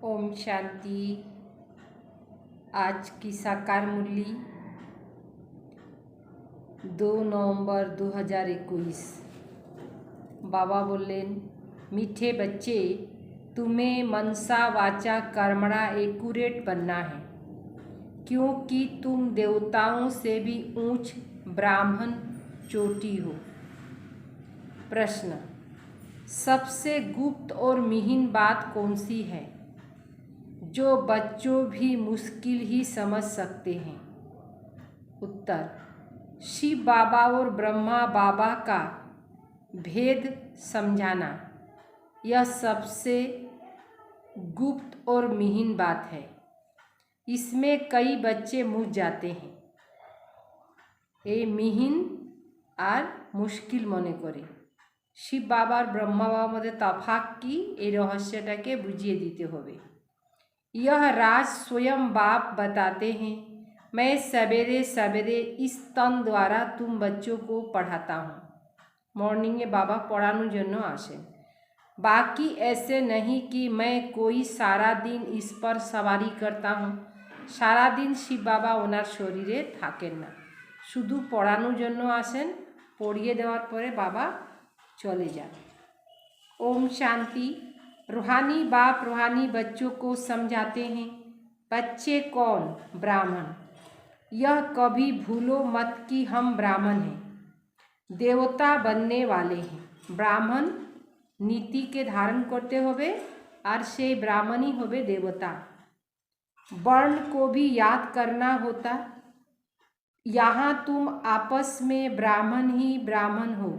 ओम शांति। आज की साकार मूर्ति 2 नवंबर 2021। बाबा बोलें, मीठे बच्चे, तुम्हें मनसा वाचा कर्मणा एक्यूरेट बनना है, क्योंकि तुम देवताओं से भी ऊंच ब्राह्मण चोटी हो। प्रश्न: सबसे गुप्त और मिहीन बात कौन सी है जो बच्चों भी मुश्किल ही समझ सकते हैं? उत्तर: शिव बाबा और ब्रह्मा बाबा का भेद समझाना, यह सबसे गुप्त और मिहीन बात है। इसमें कई बच्चे मुझ जाते हैं। ये मिहीन और मुश्किल मने करे। शिव बाबा और ब्रह्मा बाबा मध्य तफात की ये रहस्यटाके बुझिए दीते होबे। यह राज स्वयं बाप बताते हैं। मैं सवेरे सवेरे इस तन द्वारा तुम बच्चों को पढ़ाता हूँ। मॉर्निंगे बाबा पढ़ानों जन्नो आसें। बाकी ऐसे नहीं कि मैं कोई सारा दिन इस पर सवारी करता हूँ। सारा दिन शिव बाबा ओनार शरीरे थाकेन ना, शुधु पढ़ानों जन्नो आसें। पढ़िए देवार परे बाबा चले जान। ओम शांति। रूहानी बाप रूहानी बच्चों को समझाते हैं। बच्चे कौन? ब्राह्मण। यह कभी भूलो मत कि हम ब्राह्मण हैं, देवता बनने वाले हैं। ब्राह्मण नीति के धारण करते होवे और से ब्राह्मणी होवे देवता। वर्ण को भी याद करना होता। यहाँ तुम आपस में ब्राह्मण ही ब्राह्मण हो।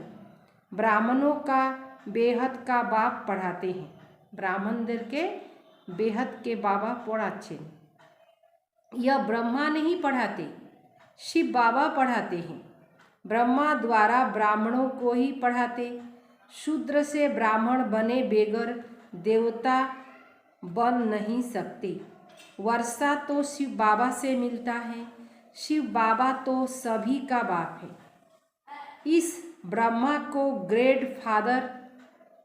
ब्राह्मणों का बेहद का बाप पढ़ाते हैं। ब्राह्मणদের के बेहद के बाबा पढ़ाते। यह ब्रह्मा नहीं पढ़ाते, शिव बाबा पढ़ाते हैं। ब्रह्मा द्वारा ब्राह्मणों को ही पढ़ाते। शूद्र से ब्राह्मण बने बेगर देवता बन नहीं सकते। वर्षा तो शिव बाबा से मिलता है। शिव बाबा तो सभी का बाप है। इस ब्रह्मा को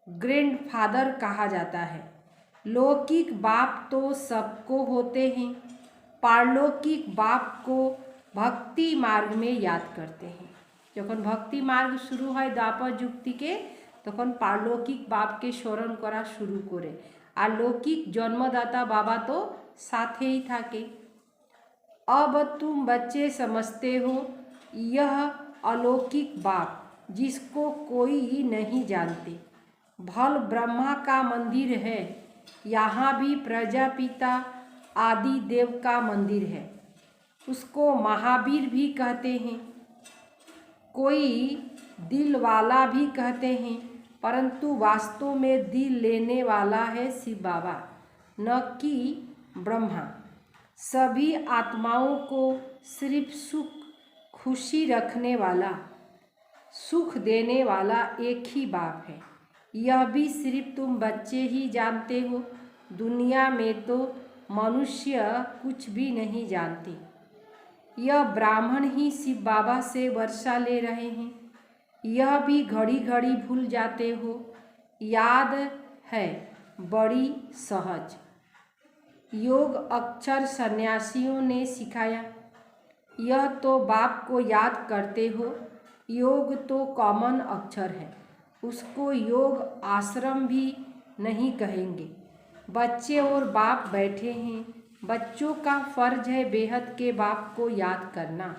ग्रैंडफादर कहा जाता है। लौकिक बाप तो सबको होते हैं। पारलौकिक बाप को भक्ति मार्ग में याद करते हैं। जखन भक्ति मार्ग शुरू है द्वापर युग থেকে तखन पारलौकिक बाप के स्मरण करा शुरू करे और लौकिक जन्मदाता बाबा तो साथे ही थाके। अब तुम बच्चे समझते हो यह अलौकिक बाप जिसको कोई ही नहीं जानते। भल ब्रह्मा का मंदिर है। यहाँ भी प्रजापिता आदि देव का मंदिर है। उसको महावीर भी कहते हैं, कोई दिल वाला भी कहते हैं, परंतु वास्तव में दिल लेने वाला है शिव बाबा, न कि ब्रह्मा। सभी आत्माओं को सिर्फ सुख खुशी रखने वाला, सुख देने वाला एक ही बाप है। यह भी सिर्फ तुम बच्चे ही जानते हो। दुनिया में तो मनुष्य कुछ भी नहीं जानते। यह ब्राह्मण ही शिव बाबा से वर्षा ले रहे हैं। यह भी घड़ी घड़ी भूल जाते हो। याद है बड़ी सहज। योग अक्षर सन्यासियों ने सिखाया। यह तो बाप को याद करते हो। योग तो कॉमन अक्षर है, उसको योग आश्रम भी नहीं कहेंगे। बच्चे और बाप बैठे हैं। बच्चों का फर्ज है बेहद के बाप को याद करना।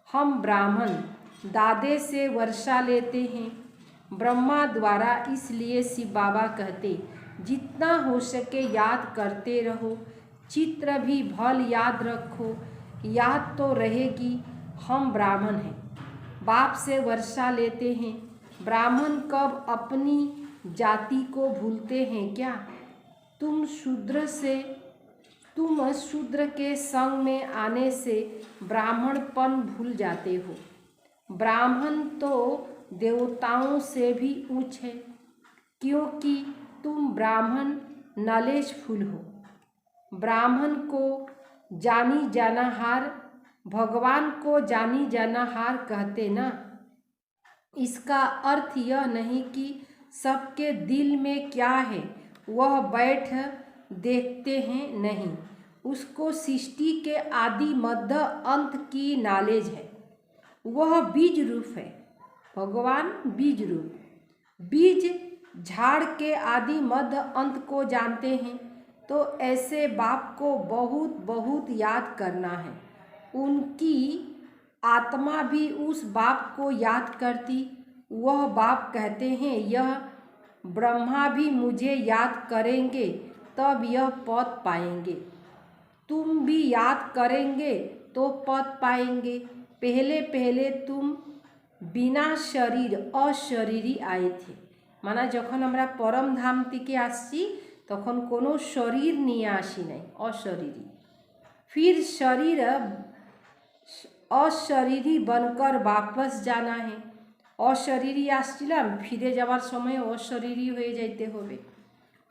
हम ब्राह्मण दादे से वर्षा लेते हैं ब्रह्मा द्वारा, इसलिए शिव बाबा कहते जितना हो सके याद करते रहो। चित्र भी भल याद रखो, याद तो रहेगी। हम ब्राह्मण हैं, बाप से वर्षा लेते हैं। ब्राह्मण कब अपनी जाति को भूलते हैं क्या? तुम शूद्र के संग में आने से ब्राह्मणपन भूल जाते हो। ब्राह्मण तो देवताओं से भी ऊंच है, क्योंकि तुम ब्राह्मण नॉलेजफुल हो। ब्राह्मण को जानी जाना हार, भगवान को जानी जाना हार कहते ना। इसका अर्थ यह नहीं कि सबके दिल में क्या है वह बैठ देखते हैं नहीं। उसको सृष्टि के आदि मध्य अंत की नॉलेज है। वह बीज रूप है, भगवान बीज रूप। बीज झाड़ के आदि मध्य अंत को जानते हैं, तो ऐसे बाप को बहुत बहुत याद करना है। उनकी आत्मा भी उस बाप को याद करती। वह बाप कहते हैं, यह ब्रह्मा भी मुझे याद करेंगे तब यह पद पाएंगे। तुम भी याद करेंगे तो पद पाएंगे। पहले पहले तुम बिना शरीर अशरीरी आए थे। माना যখন আমরা পরম ধাম থেকে আসছি তখন কোনো শরীর নিয়ে আসি নাই, অশরীরী। फिर शरीर अशरीरी बनकर वापस जाना है। अशरीरी आसছিলাম, फिरे যাওয়ার समय अशरीरी হয়ে যাইতে হবে।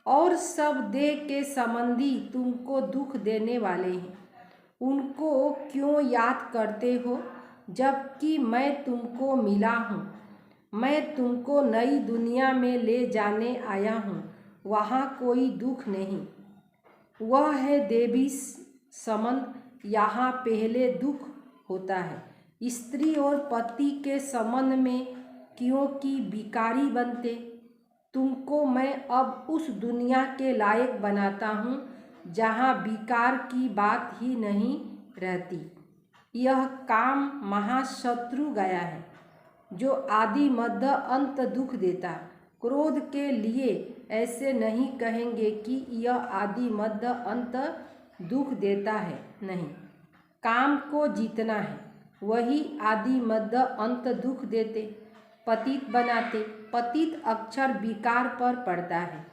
और सब देह के संबंधी तुमको दुख देने वाले हैं। उनको क्यों याद करते हो जबकि मैं तुमको मिला हूँ। मैं तुमको नई दुनिया में ले जाने आया हूँ। वहाँ कोई दुख नहीं। वह है देवी संबंध। यहाँ पहले दुख होता है। स्त्री और पति के संबंध में क्योंकि विकारी बनते। तुमको मैं अब उस दुनिया के लायक बनाता हूँ जहाँ विकार की बात ही नहीं रहती। यह काम महाशत्रु गया है जो आदि मध्य अंत दुख देता। क्रोध के लिए ऐसे नहीं कहेंगे कि यह आदि मध्य अंत दुख देता है, नहीं। काम को जीतना है, वही आदि मध्य अंत दुख देते, पतित बनाते। पतित अक्षर विकार पर पड़ता है।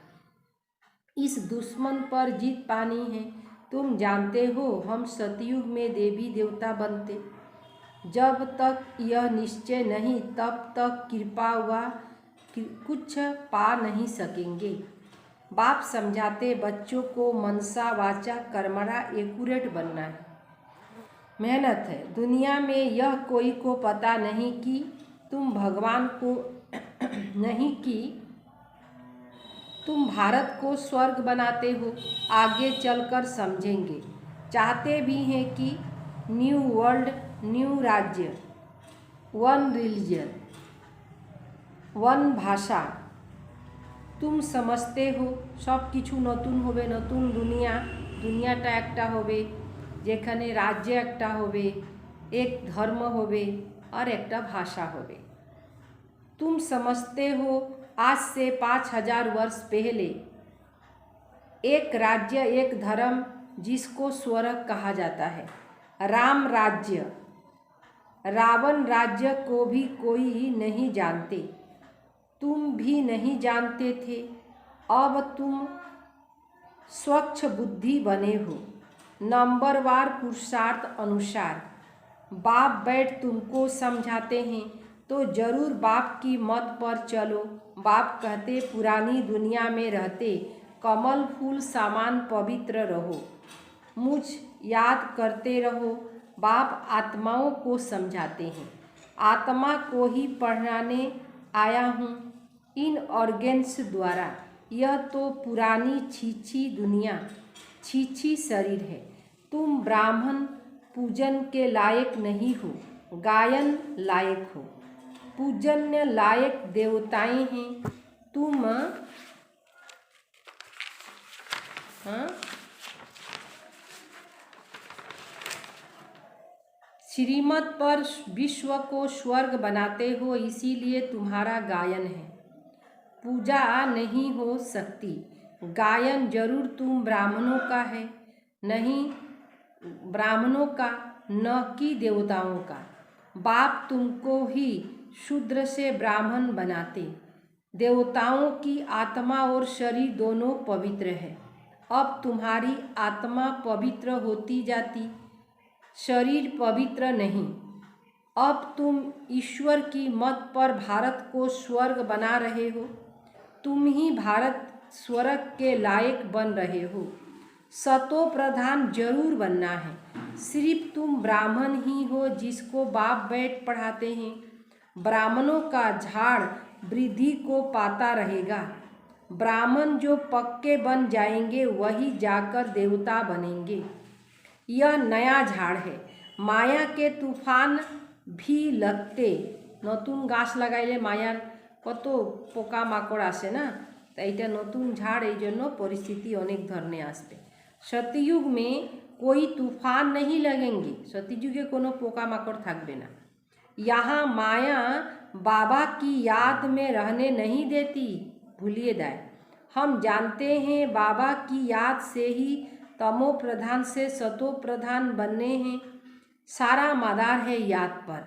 इस दुश्मन पर जीत पानी है। तुम जानते हो हम सतयुग में देवी देवता बनते। जब तक यह निश्चय नहीं तब तक कृपा हुआ कुछ पा नहीं सकेंगे। बाप समझाते बच्चों को मनसा वाचा कर्मणा एक्यूरेट बनना है, मेहनत है। दुनिया में यह कोई को पता नहीं कि तुम भगवान को नहीं कि तुम भारत को स्वर्ग बनाते हो। आगे चलकर समझेंगे। चाहते भी हैं कि न्यू वर्ल्ड, न्यू राज्य, वन रिलीजन, वन भाषा। तुम समझते हो सब किछु नतून होबे, नतून दुनिया, दुनियाटा एकटा होबे जेखाने राज्य एकटा होबे, एक धर्म होबे और एकटा भाषा होबे। तुम समझते हो आज से 5000 वर्ष पहले एक राज्य, एक धर्म जिसको स्वर्ग कहा जाता है, राम राज्य, रावण राज्य को भी कोई नहीं जानते। तुम भी नहीं जानते थे। अब तुम स्वच्छ बुद्धि बने हो, नंबरवार पुरुषार्थ अनुसार। बाप बैठ तुमको समझाते हैं तो जरूर बाप की मत पर चलो। बाप कहते पुरानी दुनिया में रहते कमल फूल समान पवित्र रहो, मुझ याद करते रहो। बाप आत्माओं को समझाते हैं। आत्मा को ही पढ़ाने आया हूँ इन ऑर्गेन्स द्वारा। यह तो पुरानी छीछी दुनिया, छीछी शरीर है। तुम ब्राह्मण पूजन के लायक नहीं हो, गायन लायक हो। पूजन्य लायक देवताएं हैं। तुम श्रीमत पर विश्व को स्वर्ग बनाते हो, इसीलिए तुम्हारा गायन है। पूजा नहीं हो सकती। गायन जरूर तुम ब्राह्मणों का है, नहीं ब्राह्मणों का, न कि देवताओं का। बाप तुमको ही शूद्र से ब्राह्मण बनाते। देवताओं की आत्मा और शरीर दोनों पवित्र है। अब तुम्हारी आत्मा पवित्र होती जाती, शरीर पवित्र नहीं। अब तुम ईश्वर की मत पर भारत को स्वर्ग बना रहे हो। तुम ही भारत स्वर्ग के लायक बन रहे हो। सतो प्रधान जरूर बनना है। सिर्फ तुम ब्राह्मण ही हो जिसको बाप बैठ पढ़ाते हैं। ब्राह्मणों का झाड़ वृद्धि को पाता रहेगा। ब्राह्मण जो पक्के बन जाएंगे वही जाकर देवता बनेंगे। यह नया झाड़ है, माया के तूफान भी लगते। नतून गाछ लगाइले मायार कत पोका माकड़ आसे ना, तो এইটা নতুন ঝাড়, এই জন্য পরিস্থিতি অনেক ধরনের আসবে। सतयुग में कोई तूफान नहीं लगेंगे, सतयुगे कोनो पोका माकड़ থাকবে না। यहाँ माया बाबा की याद में रहने नहीं देती, भूलिए दाय। हम जानते हैं बाबा की याद से ही तमो प्रधान से सतो प्रधान बनने हैं। सारा मदार है याद पर।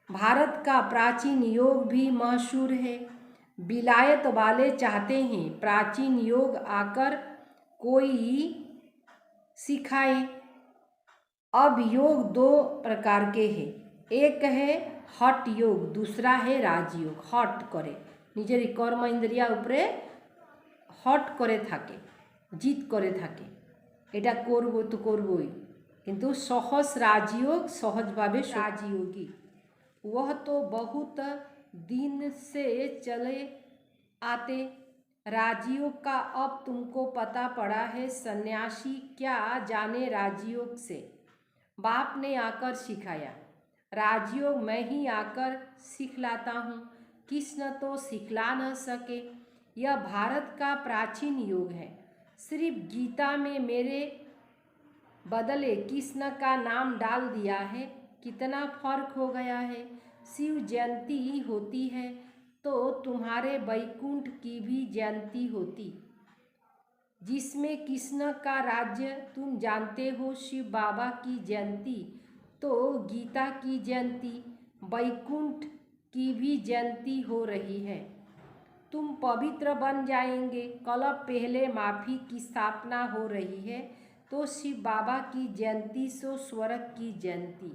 भारत का प्राचीन योग भी मशहूर है। विलायत वाले चाहते हैं प्राचीन योग आकर कोई सिखाए। अब योग दो प्रकार के हैं, एक है हट योग, दूसरा है राजयोग। हट करे निजेर कर्म इंद्रिया उपरे हट करे थाके, जिद करे थाके, एटा करबो तो करबोई, किन्तु सहज राजयोग, सहज भावे राजयोगी। वह तो बहुत दिन से चले आते। राजयोग का अब तुमको पता पड़ा है, सन्यासी क्या जाने राजयोग से। बाप ने आकर सिखाया, राजयोग मैं ही आकर सिखलाता हूँ, कृष्ण तो सिखला न सके। यह भारत का प्राचीन योग है। सिर्फ गीता में मेरे बदले कृष्ण का नाम डाल दिया है, कितना फर्क हो गया है। शिव जयंती होती है तो तुम्हारे वैकुंठ की भी जयंती होती, जिसमें कृष्ण का राज्य तुम जानते हो। शिव बाबा की जयंती तो गीता की जयंती, वैकुंठ की भी जयंती हो रही है। तुम पवित्र बन जाएंगे। कल्प पहले माफ़ी की स्थापना हो रही है तो शिव बाबा की जयंती सो स्वर्ग की जयंती।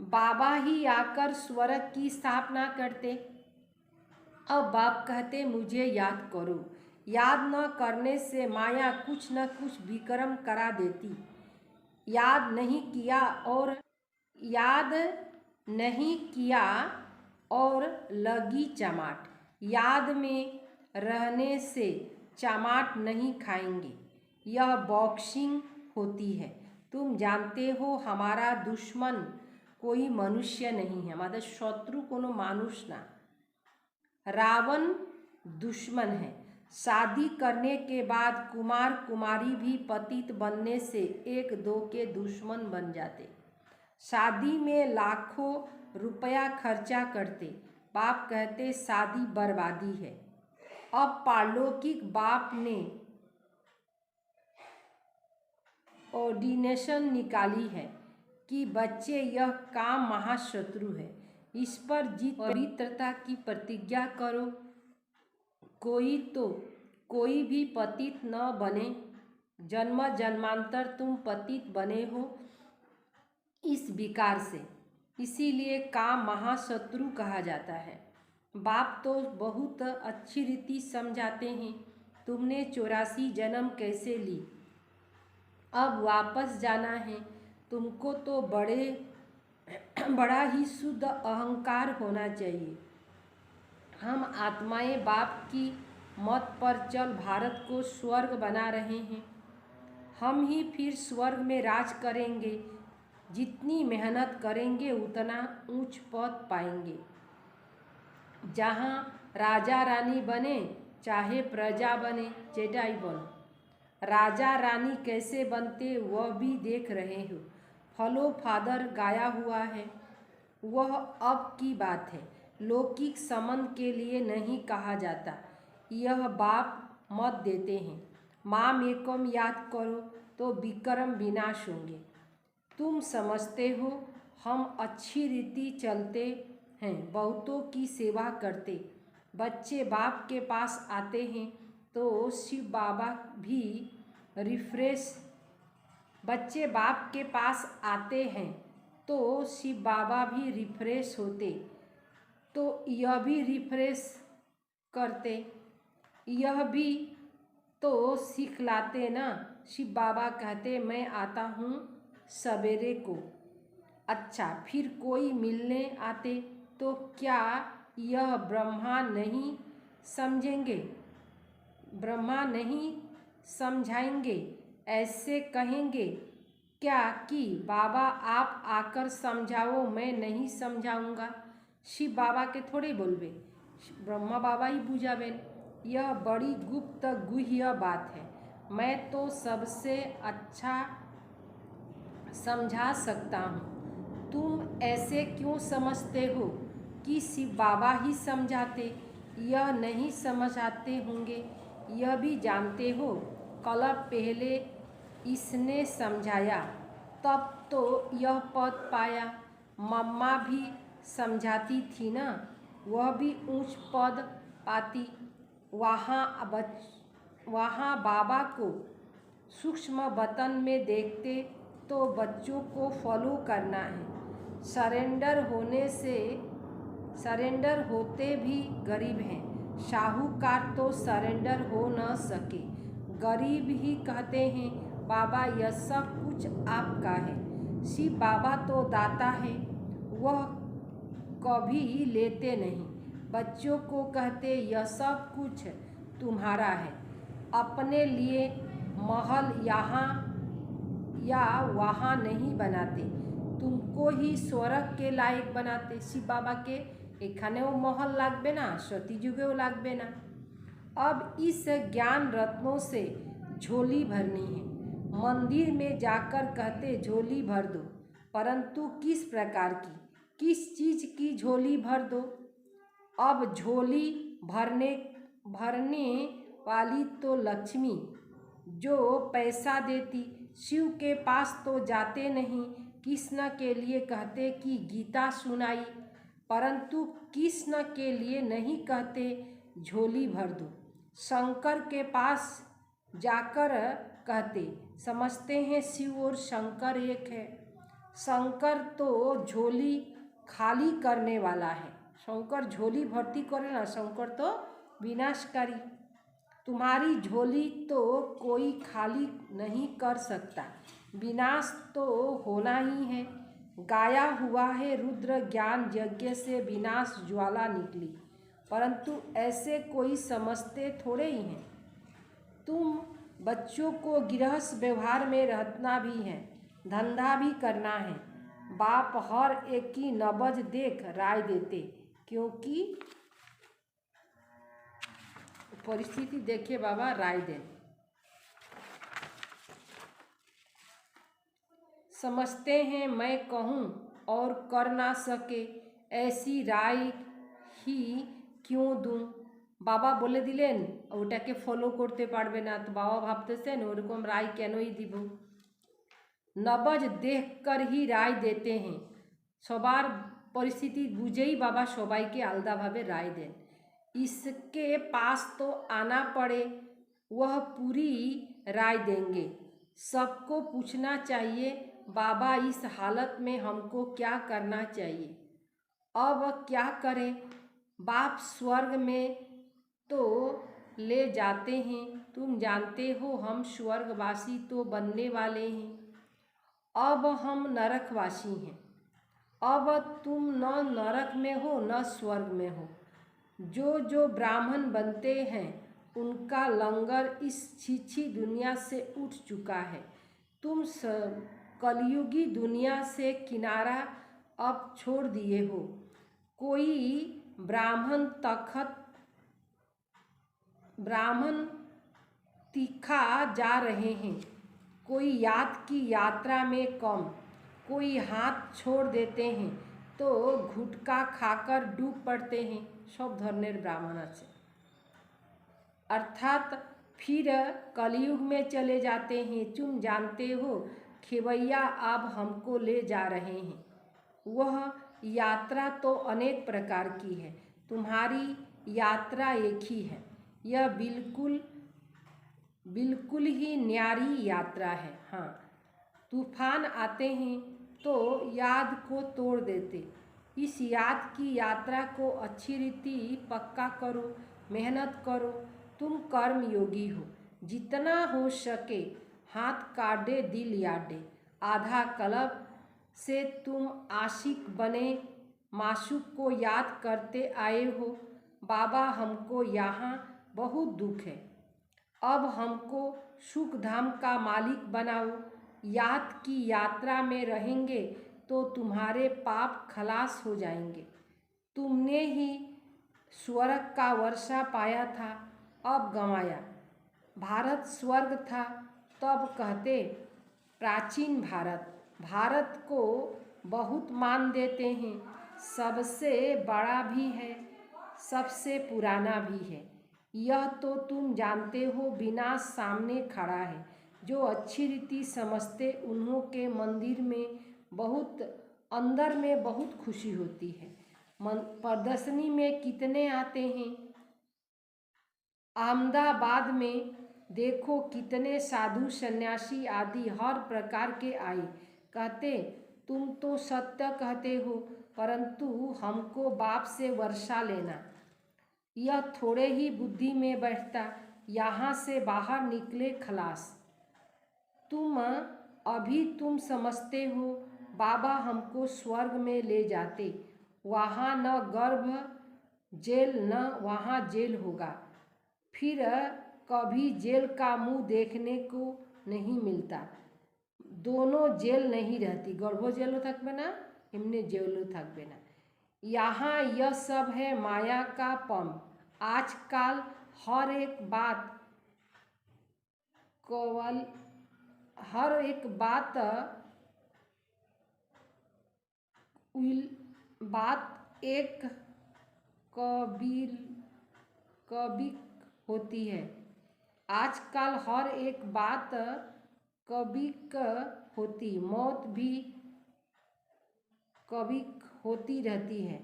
बाबा ही आकर स्वर्ग की स्थापना करते। अब बाप कहते मुझे याद करो। याद न करने से माया कुछ न कुछ विक्रम करा देती। याद नहीं किया और लगी चमाट। याद में रहने से चमाट नहीं खाएंगे। यह बॉक्सिंग होती है। तुम जानते हो हमारा दुश्मन कोई मनुष्य नहीं है, हमारा शत्रु कोनो मानुष ना, रावण दुश्मन है। शादी करने के बाद कुमार कुमारी भी पतित बनने से एक दो के दुश्मन बन जाते। शादी में लाखों रुपया खर्चा करते। बाप कहते शादी बर्बादी है। अब पारलौकिक बाप ने ऑर्डिनेशन निकाली है कि बच्चे यह काम महाशत्रु है, इस पर जीत पवित्रता की प्रतिज्ञा करो। कोई भी पतित न बने। जन्म जन्मांतर तुम पतित बने हो इस विकार से, इसीलिए काम महाशत्रु कहा जाता है। बाप तो बहुत अच्छी रीति समझाते हैं। तुमने 84 जन्म कैसे ली, अब वापस जाना है। तुमको तो बड़ा ही शुद्ध अहंकार होना चाहिए। हम आत्माएं बाप की मत पर चल भारत को स्वर्ग बना रहे हैं। हम ही फिर स्वर्ग में राज करेंगे। जितनी मेहनत करेंगे उतना ऊंच पद पाएंगे। जहाँ राजा रानी बने चाहे प्रजा बने, जेटाई बनो। राजा रानी कैसे बनते वह भी देख रहे हो। फॉलो फादर गाया हुआ है, वह अब की बात है। लौकिक संबंध के लिए नहीं कहा जाता, यह बाप मत देते हैं। माम एकम याद करो तो विक्रम विनाश होंगे। तुम समझते हो हम अच्छी रीति चलते हैं, बहुतों की सेवा करते। बच्चे बाप के पास आते हैं तो शिव बाबा भी रिफ्रेश होते, तो यह भी रिफ्रेश करते। यह भी तो सिखलाते ना। शिव बाबा कहते मैं आता हूँ सवेरे को। अच्छा, फिर कोई मिलने आते तो क्या यह ब्रह्मा नहीं समझेंगे? ब्रह्मा नहीं समझाएंगे, ऐसे कहेंगे क्या कि बाबा आप आकर समझाओ, मैं नहीं समझाऊंगा। शिव बाबा के थोड़े बोलबे, ब्रह्मा बाबा ही बुझावेन। यह बड़ी गुप्त गुह्य बात है, मैं तो सबसे अच्छा समझा सकता हूँ। तुम ऐसे क्यों समझते हो कि शिव बाबा ही समझाते? यह नहीं समझाते होंगे, यह भी जानते हो। कल पहले इसने समझाया, तब तो यह पद पाया। मम्मा भी समझाती थी ना, वह भी ऊंच पद पाती। वहाँ बाबा को सूक्ष्म बतन में देखते तो बच्चों को फॉलो करना है। सरेंडर होते भी गरीब हैं। साहूकार तो सरेंडर हो न सके, गरीब ही कहते हैं। बाबा यह सब कुछ आपका है। शिव बाबा तो दाता है, वह कभी लेते नहीं। बच्चों को कहते यह सब कुछ तुम्हारा है। अपने लिए महल यहाँ या वहाँ नहीं बनाते, तुमको ही स्वर्ग के लायक बनाते। शिव बाबा के एखानेও महल लागबे ना, सती जुगेও लागबे ना। अब इस ज्ञान रत्नों से झोली भरनी है। मंदिर में जाकर कहते झोली भर दो, परंतु किस प्रकार की, किस चीज़ की झोली भर दो? अब झोली भरने वाली तो लक्ष्मी, जो पैसा देती। शिव के पास तो जाते नहीं। कृष्ण के लिए कहते कि गीता सुनाई, परंतु कृष्ण के लिए नहीं कहते झोली भर दो। शंकर के पास जाकर कहते, समझते हैं शिव और शंकर एक है। शंकर तो झोली खाली करने वाला है। शंकर झोली भर्ती करे ना, शंकर तो विनाशकारी। तुम्हारी झोली तो कोई खाली नहीं कर सकता, विनाश तो होना ही है। गाया हुआ है रुद्र ज्ञान यज्ञ से विनाश ज्वाला निकली, परंतु ऐसे कोई समझते थोड़े ही हैं। तुम बच्चों को गृहस्थ व्यवहार में रहना भी है, धंधा भी करना है। बाप हर एक की नबज देख राय देते, क्योंकि परिस्थिति देखे बाबा राय दें। समझते हैं मैं कहूँ और कर ना सके, ऐसी राय ही क्यों दूँ? बाबा बोले दिलेन ওটাকে ফলো করতে পারবে না, তো বাবা ভাবতেছেন ওরকম রায় কেনই দিব। নবজ দেখकर ही রায় देते हैं। সবার পরিস্থিতি বুঝেই বাবা সবাইকে আলাদাভাবে রায় দেন। इसके पास तो आना पड़े, वह पूरी राय देंगे। सबको पूछना चाहिए बाबा इस हालत में हमको क्या करना चाहिए। अब क्या करें? बाप स्वर्ग में तो ले जाते हैं, तुम जानते हो हम स्वर्गवासी तो बनने वाले हैं। अब हम नरकवासी हैं। अब तुम न नरक में हो न स्वर्ग में हो। जो ब्राह्मण बनते हैं उनका लंगर इस छीछी दुनिया से उठ चुका है। तुम कलयुगी दुनिया से किनारा अब छोड़ दिए हो। कोई ब्राह्मण तीखा जा रहे हैं, कोई याद की यात्रा में कम, कोई हाथ छोड़ देते हैं तो घुटका खाकर डूब पड़ते हैं। सब धर्मेर ब्राह्मण আছে, अर्थात फिर कलयुग में चले जाते हैं। तुम जानते हो खेवैया अब हमको ले जा रहे हैं। वह यात्रा तो अनेक प्रकार की है, तुम्हारी यात्रा एक ही है। यह बिल्कुल ही न्यारी यात्रा है। हाँ, तूफान आते हैं तो याद को तोड़ देते। इस याद की यात्रा को अच्छी रीति पक्का करो, मेहनत करो। तुम कर्म योगी हो, जितना हो सके हाथ काटे दिल याडे। आधा कल्प से तुम आशिक बने माशूक को याद करते आए हो। बाबा हमको यहाँ बहुत दुख है, अब हमको सुख धाम का मालिक बनाओ। याद की यात्रा में रहेंगे तो तुम्हारे पाप खलास हो जाएंगे। तुमने ही स्वर्ग का वर्षा पाया था, अब गंवाया। भारत स्वर्ग था तब कहते प्राचीन भारत। भारत को बहुत मान देते हैं, सबसे बड़ा भी है, सबसे पुराना भी है। यह तो तुम जानते हो, विनाश सामने खड़ा है। जो अच्छी रीति समझते उन्हों के मंदिर में बहुत अंदर में बहुत खुशी होती है। प्रदर्शनी में कितने आते हैं। अहमदाबाद में देखो कितने साधु सन्यासी आदि हर प्रकार के आए। कहते तुम तो सत्य कहते हो, परंतु हमको बाप से वर्षा लेना। यह थोड़े ही बुद्धि में बैठता, यहाँ से बाहर निकले खलास। तुम समझते हो बाबा हमको स्वर्ग में ले जाते, वहाँ न गर्भ जेल न वहाँ जेल होगा। फिर कभी जेल का मुंह देखने को नहीं मिलता। दोनों जेल नहीं रहती, गर्भो जेलो थकबे ना, इमने जेलो थकबे ना। यहाँ यह सब है माया का पम। आजकल हर एक बात एक कबिक होती है। आजकल हर एक बात कबिक होती, मौत भी कबिक होती रहती है।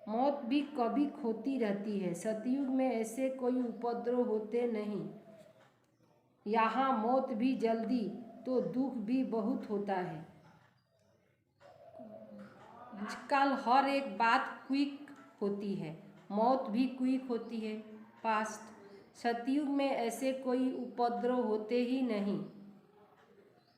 मौत भी कबिक होती रहती है। सतयुग में ऐसे कोई उपद्रव होते नहीं। यहाँ मौत भी जल्दी तो दुख भी बहुत होता है। आजकल हर एक बात क्विक होती है, मौत भी क्विक होती है। पास्ट सतयुग में ऐसे कोई उपद्रव होते ही नहीं।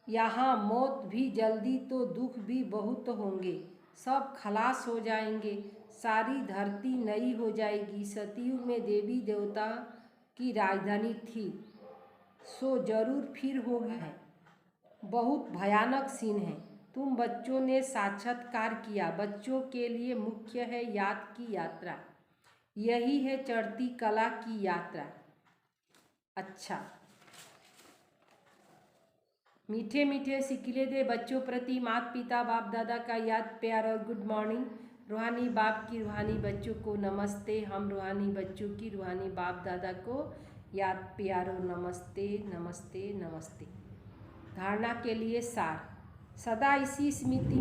यहाँ मौत भी जल्दी तो दुख भी बहुत होंगे, सब खलास हो जाएंगे, सारी धरती नई हो जाएगी। सतयुग में देवी देवता की राजधानी थी, सो जरूर फिर होगी है। बहुत भयानक सीन है। तुम बच्चों ने साक्षात्कार किया। बच्चों के लिए मुख्य है याद की यात्रा, यही है चढ़ती कला की यात्रा। अच्छा, मीठे मीठे सिकिले दे बच्चों प्रति माता पिता बाप दादा का याद प्यार और गुड मॉर्निंग। रूहानी बाप की रूहानी बच्चों को नमस्ते। हम रूहानी बच्चों की रूहानी बाप दादा को याद प्यार और नमस्ते नमस्ते नमस्ते। धारणा के लिए सार, सदा इसी स्मृति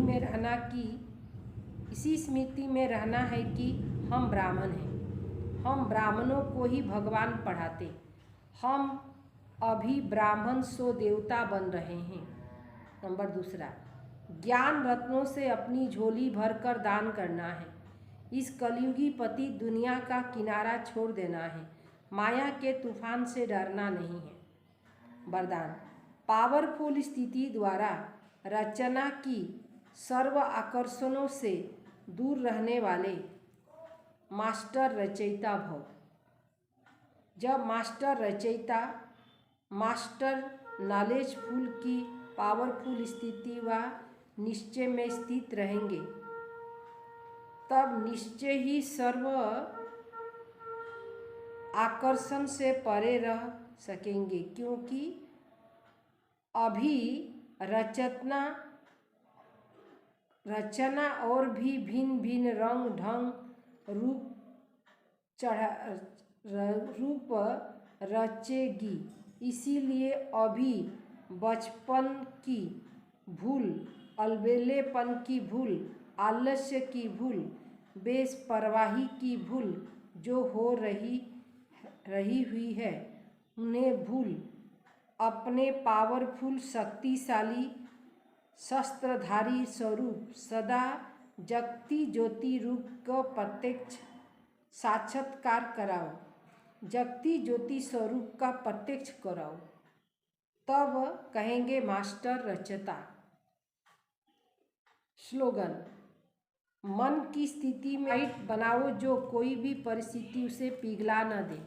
में रहना है कि हम ब्राह्मण हैं। हम ब्राह्मणों को ही भगवान पढ़ाते। हम अभी ब्राह्मण सो देवता बन रहे हैं। नंबर दूसरा, ज्ञान रत्नों से अपनी झोली भरकर दान करना है। इस कलयुगी पति दुनिया का किनारा छोड़ देना है। माया के तूफान से डरना नहीं है। वरदान, पावरफुल स्थिति द्वारा रचना की सर्व आकर्षणों से दूर रहने वाले मास्टर रचयिता भव। जब मास्टर नॉलेजफुल की पावरफुल स्थिति व निश्चय में स्थित रहेंगे, तब निश्चय ही सर्व आकर्षण से परे रह सकेंगे। क्योंकि अभी रचना और भी भिन्न भिन्न रंग ढंग रूप रचेगी। इसीलिए अभी बचपन की भूल, अलबेलेपन की भूल, आलस्य की भूल, बेपरवाही की भूल जो हो रही हुई है, उन्हें भूल अपने पावरफुल शक्तिशाली शस्त्रधारी स्वरूप सदा जगती ज्योति रूप का प्रत्यक्ष साक्षात्कार कराओ। जगती ज्योति स्वरूप का प्रत्यक्ष कराओ, तब कहेंगे मास्टर रचता। स्लोगन, मन की स्थिति में लाइट बनाओ जो कोई भी परिस्थिति उसे पिघला न दे।